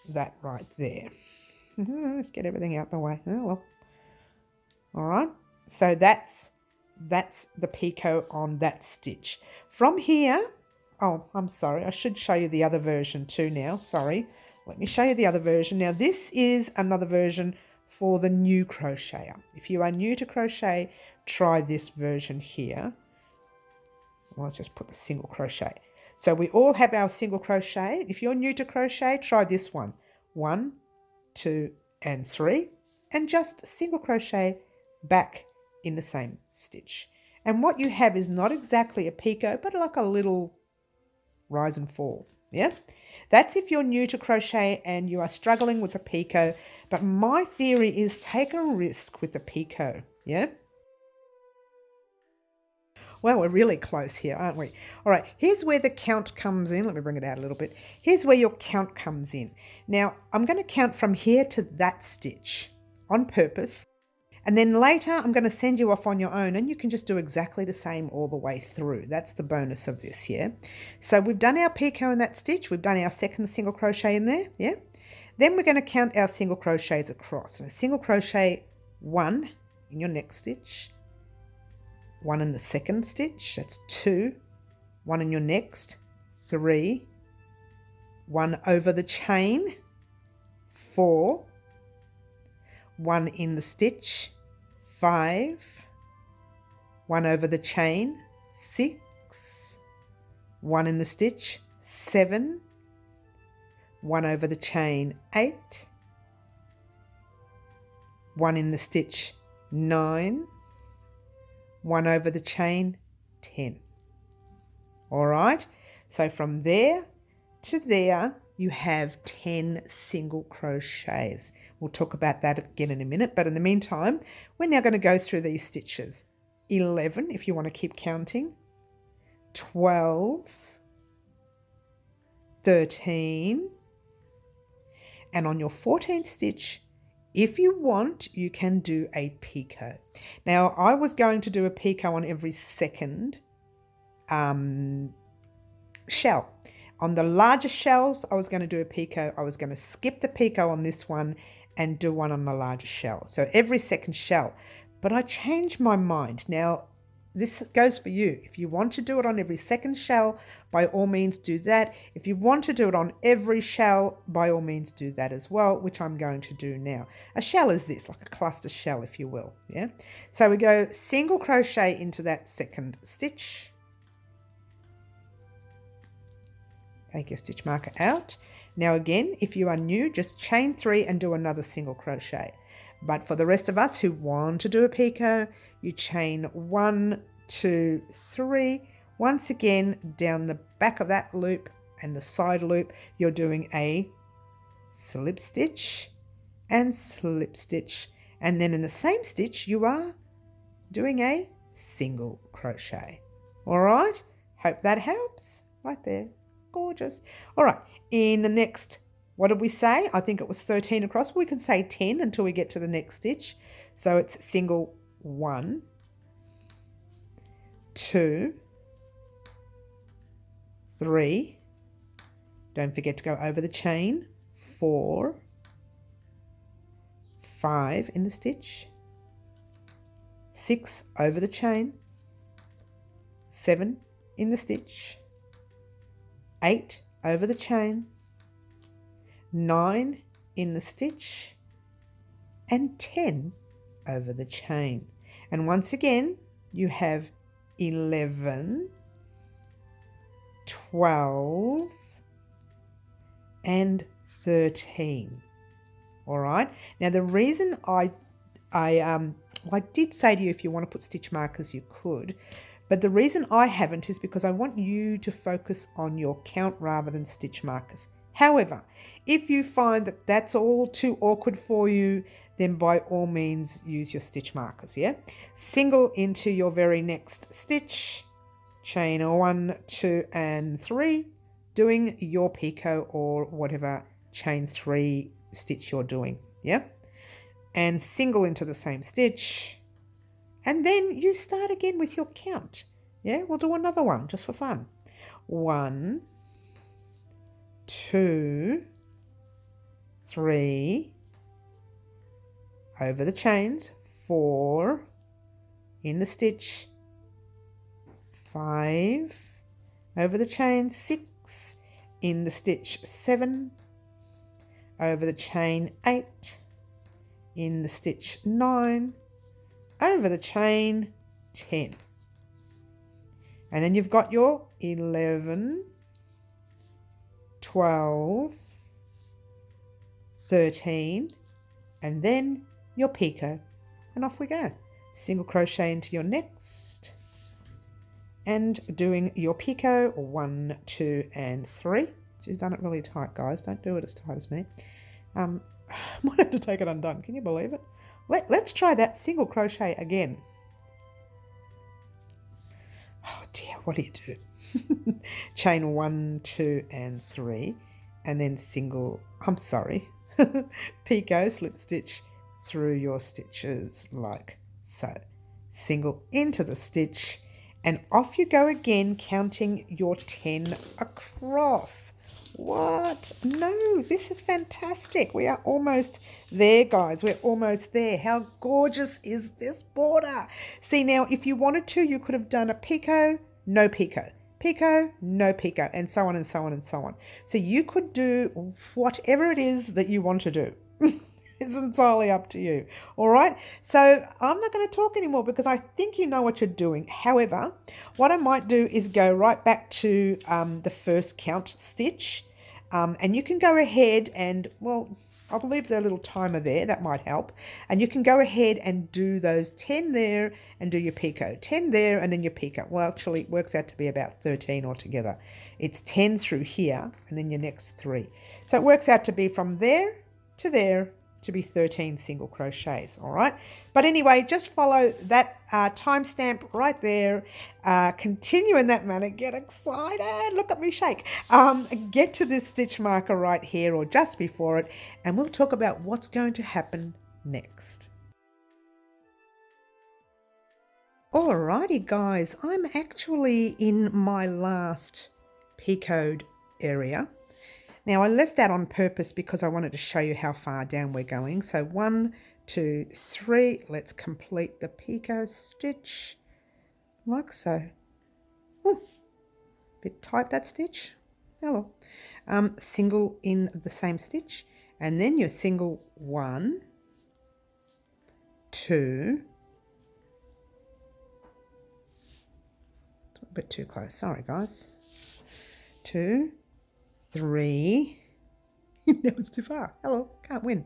that right there. Let's get everything out the way. Oh, well. All right. So that's the picot on that stitch. From here, oh, I'm sorry. I should show you the other version too now. Sorry. Let me show you the other version. Now, this is another version for the new crocheter. If you are new to crochet, try this version here. Well, let's just put the single crochet. So we all have our single crochet. If you're new to crochet, try this one. 1, 2, and 3. And just single crochet back in the same stitch. And what you have is not exactly a picot, but like a little rise and fall. Yeah, that's if you're new to crochet and you are struggling with the picot. But my theory is take a risk with the picot. Yeah. Well, we're really close here, aren't we? All right, here's where the count comes in. Let me bring it out a little bit. Here's where your count comes in. Now, I'm going to count from here to that stitch on purpose. And then later, I'm going to send you off on your own, and you can just do exactly the same all the way through. That's the bonus of this here. So we've done our picot in that stitch. We've done our second single crochet in there, yeah? Then we're going to count our single crochets across. So single crochet 1 in your next stitch, 1 in the second stitch, that's 2, 1 in your next, 3, 1 over the chain, 4, 1 in the stitch, 5, 1 over the chain, 6, 1 in the stitch, 7, 1 over the chain, 8, 1 in the stitch, 9, 1 over the chain, 10. All right, so from there to there, you have 10 single crochets. We'll talk about that again in a minute, but in the meantime, we're now going to go through these stitches. 11, if you want to keep counting, 12, 13, and on your 14th stitch, if you want, you can do a picot. Now, I was going to do a picot on every second shell. On the larger shells, I was going to do a picot. I was going to skip the picot on this one and do one on the larger shell. So every second shell. But I changed my mind. Now, this goes for you. If you want to do it on every second shell, by all means do that. If you want to do it on every shell, by all means do that as well, which I'm going to do now. A shell is this, like a cluster shell, if you will. Yeah. So we go single crochet into that second stitch. Take your stitch marker out. Now again, if you are new, just chain 3 and do another single crochet. But for the rest of us who want to do a picot, you chain 1, 2, 3. Once again, down the back of that loop and the side loop, you're doing a slip stitch and slip stitch. And then in the same stitch, you are doing a single crochet. All right, hope that helps. Right there, gorgeous. All right, in the next, what did we say? I think it was 13 across. We can say 10 until we get to the next stitch. So it's single 1, 2, 3. Don't forget to go over the chain. 4, 5 in the stitch. 6 over the chain. 7 in the stitch. 8 over the chain. 9 in the stitch, and 10 over the chain. And once again, you have 11, 12, and 13. All right. Now the reason I did say to you, if you want to put stitch markers, you could. But the reason I haven't is because I want you to focus on your count rather than stitch markers. However, if you find that that's all too awkward for you, then by all means use your stitch markers, yeah? Single into your very next stitch, chain 1, 2, and 3, doing your picot or whatever chain 3 stitch you're doing, yeah? And single into the same stitch, and then you start again with your count, yeah? We'll do another one just for fun. 1, 2, 3, over the chains, 4, in the stitch, 5, over the chain, 6, in the stitch, 7, over the chain, 8, in the stitch, 9, over the chain, 10. And then you've got your 11, 12, 13, and then your picot, and off we go. Single crochet into your next, and doing your picot, 1, 2, and 3. She's done it really tight, guys. Don't do it as tight as me. Might have to take it undone. Can you believe it? Let's try that single crochet again. Oh dear, what do you do? Chain 1, 2, and 3, and then picot, slip stitch through your stitches like so. Single into the stitch, and off you go again, counting your 10 across. What? No, this is fantastic. We are almost there, guys. We're almost there. How gorgeous is this border? See, now, if you wanted to, you could have done a picot, no picot, picot, no picot, and so on and so on and so on. So you could do whatever it is that you want to do. It's entirely up to you. All right. So I'm not going to talk anymore because I think you know what you're doing. However, what I might do is go right back to the first count stitch. And you can go ahead and, well, I'll leave the little timer there. That might help. And you can go ahead and do those 10 there and do your picot. 10 there and then your picot. Well, actually, it works out to be about 13 altogether. It's 10 through here and then your next 3. So it works out to be from there to be 13 single crochets, all right? But anyway, just follow that timestamp right there. Continue in that manner. Get excited. Look at me shake. Get to this stitch marker right here or just before it, and we'll talk about what's going to happen next. Alrighty, guys. I'm actually in my last picot area. Now I left that on purpose because I wanted to show you how far down we're going. So 1, 2, 3, let's complete the picot stitch. like so. Ooh, bit tight that stitch. Hello. Single in the same stitch, and then you single 1, 2, a bit too close, sorry guys, 2, 3, no, it's too far, hello, can't win,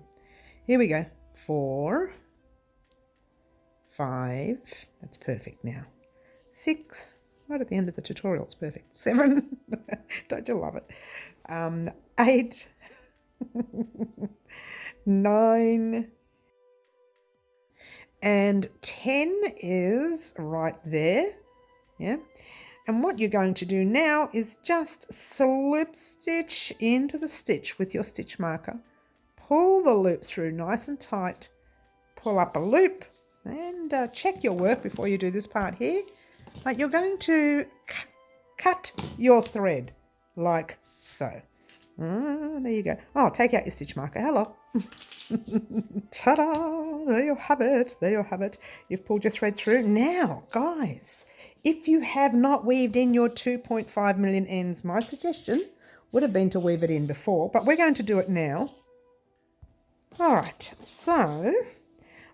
here we go, 4, 5, that's perfect now, 6, right at the end of the tutorial, it's perfect, 7, don't you love it, 8, 9, and 10 is right there, yeah. And what you're going to do now is just slip stitch into the stitch with your stitch marker. Pull the loop through nice and tight. Pull up a loop and check your work before you do this part here. But you're going to cut your thread like so. There you go. Oh, take out your stitch marker. Hello. Ta-da! There you have it. There you have it. You've pulled your thread through. Now, guys, if you have not weaved in your 2.5 million ends, my suggestion would have been to weave it in before, but we're going to do it now. All right, so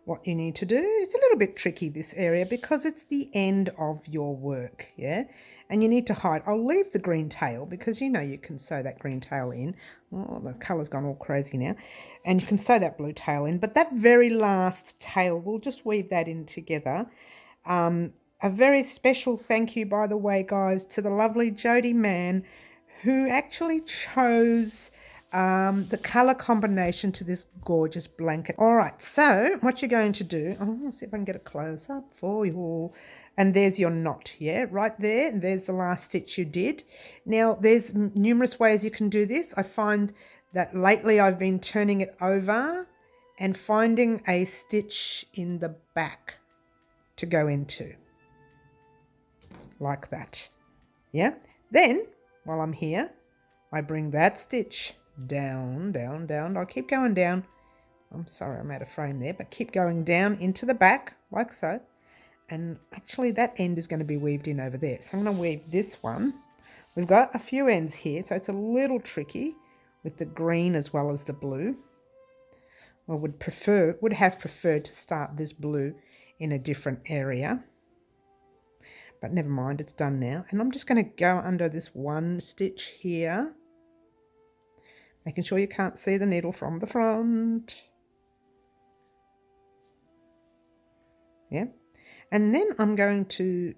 what you need to do is a little bit tricky, this area, because it's the end of your work, yeah? And you need to hide. I'll leave the green tail because you know you can sew that green tail in. Oh, the colour's gone all crazy now. And you can sew that blue tail in, but that very last tail, we'll just weave that in together. A very special thank you, by the way, guys, to the lovely Jodey Mann, who actually chose the colour combination to this gorgeous blanket. All right, so what you're going to do, I'll see if I can get it close up for you. And there's your knot, yeah, right there. And there's the last stitch you did. Now, there's numerous ways you can do this. I find that lately I've been turning it over and finding a stitch in the back to go into, like that, yeah. Then, while I'm here, I bring that stitch down, down, down. I'll keep going down. I'm sorry, I'm out of frame there, but keep going down into the back, like so. And actually that end is going to be weaved in over there. So I'm going to weave this one. We've got a few ends here, so it's a little tricky with the green as well as the blue. I would have preferred to start this blue in a different area. But never mind, it's done now. And I'm just going to go under this one stitch here, making sure you can't see the needle from the front. Yeah. And then I'm going to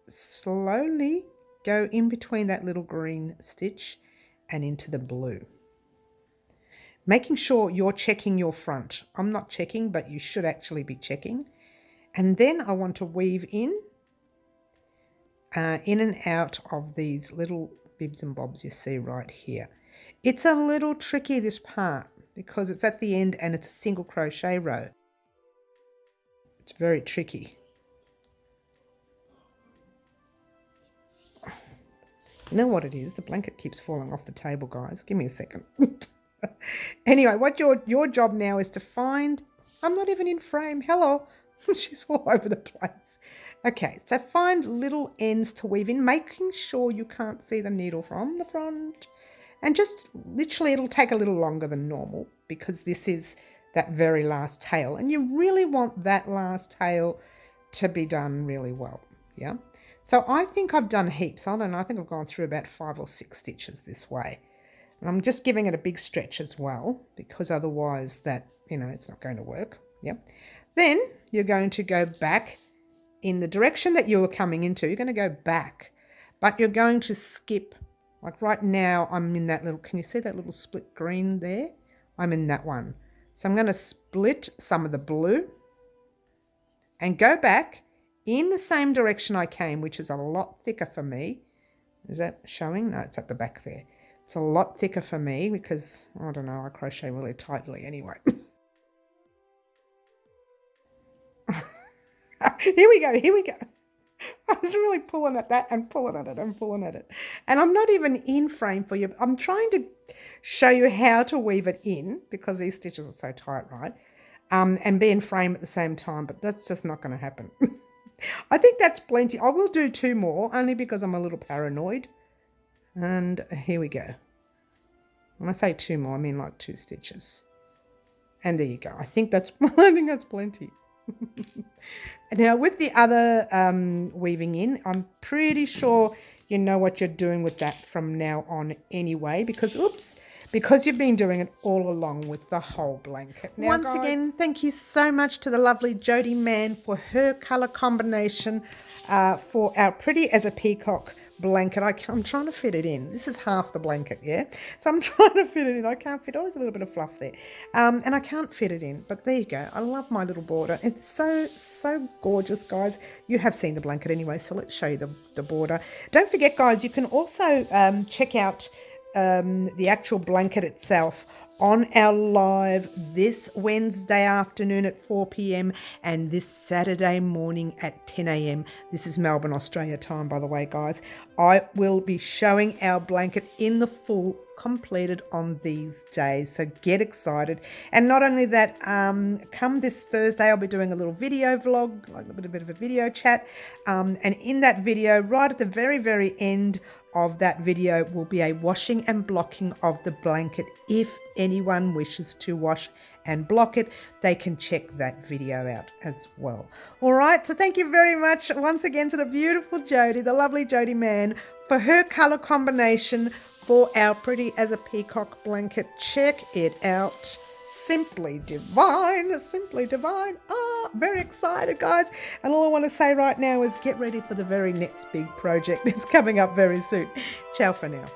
slowly go in between that little green stitch and into the blue. Making sure you're checking your front. I'm not checking, but you should actually be checking. And then I want to weave in and out of these little bibs and bobs you see right here. It's a little tricky, this part, because it's at the end and it's a single crochet row. It's very tricky. You know what it is? The blanket keeps falling off the table, guys. Give me a second. Anyway, what your job now is to find... I'm not even in frame. Hello. She's all over the place. Okay, so find little ends to weave in, making sure you can't see the needle from the front. And just literally it'll take a little longer than normal because this is that very last tail. And you really want that last tail to be done really well, yeah? So I think I've done heaps. I don't know, I think I've gone through about 5 or 6 stitches this way. And I'm just giving it a big stretch as well because otherwise that, you know, it's not going to work, yeah? Then you're going to go back in the direction that you were coming into. You're going to go back, but you're going to skip. Like right now, I'm in that little, can you see that little split green there? I'm in that one. So I'm going to split some of the blue and go back in the same direction I came, which is a lot thicker for me. Is that showing? No, it's at the back there. It's a lot thicker for me because, I don't know, I crochet really tightly anyway. Here we go, here we go. I was really pulling at that and pulling at it and pulling at it. And I'm not even in frame for you. I'm trying to show you how to weave it in because these stitches are so tight, right? And be in frame at the same time, but that's just not going to happen. I think that's plenty. I will do 2 more, only because I'm a little paranoid. And here we go. When I say 2 more, I mean like 2 stitches. And there you go. I think that's plenty. Now with the other weaving in, I'm pretty sure you know what you're doing with that from now on anyway, because you've been doing it all along with the whole blanket. Now, once again, thank you so much to the lovely Jodey Mann for her colour combination for our Pretty as a Peacock blanket. I'm trying to fit it in. This is half the blanket, yeah? So I'm trying to fit it in. I can't fit. Oh, there's a little bit of fluff there. And I can't fit it in. But there you go. I love my little border. It's so gorgeous, guys. You have seen the blanket anyway, so let's show you the border. Don't forget, guys, you can also check out the actual blanket itself on our live this Wednesday afternoon at 4 p.m. and this Saturday morning at 10 a.m. This is Melbourne, Australia time, by the way, guys. I will be showing our blanket in the full completed on these days, so get excited. And not only that, come this Thursday I'll be doing a little video vlog, like a bit of a video chat, and in that video, right at the very end of that video, will be a washing and blocking of the blanket. If anyone wishes to wash and block it, they can check that video out as well. All right, so thank you very much once again to the beautiful Jodey, the lovely Jodey Mann, for her color combination for our Pretty as a Peacock blanket. Check it out. Simply divine, simply divine. Very excited, guys. And all I want to say right now is get ready for the very next big project. It's coming up very soon. Ciao for now.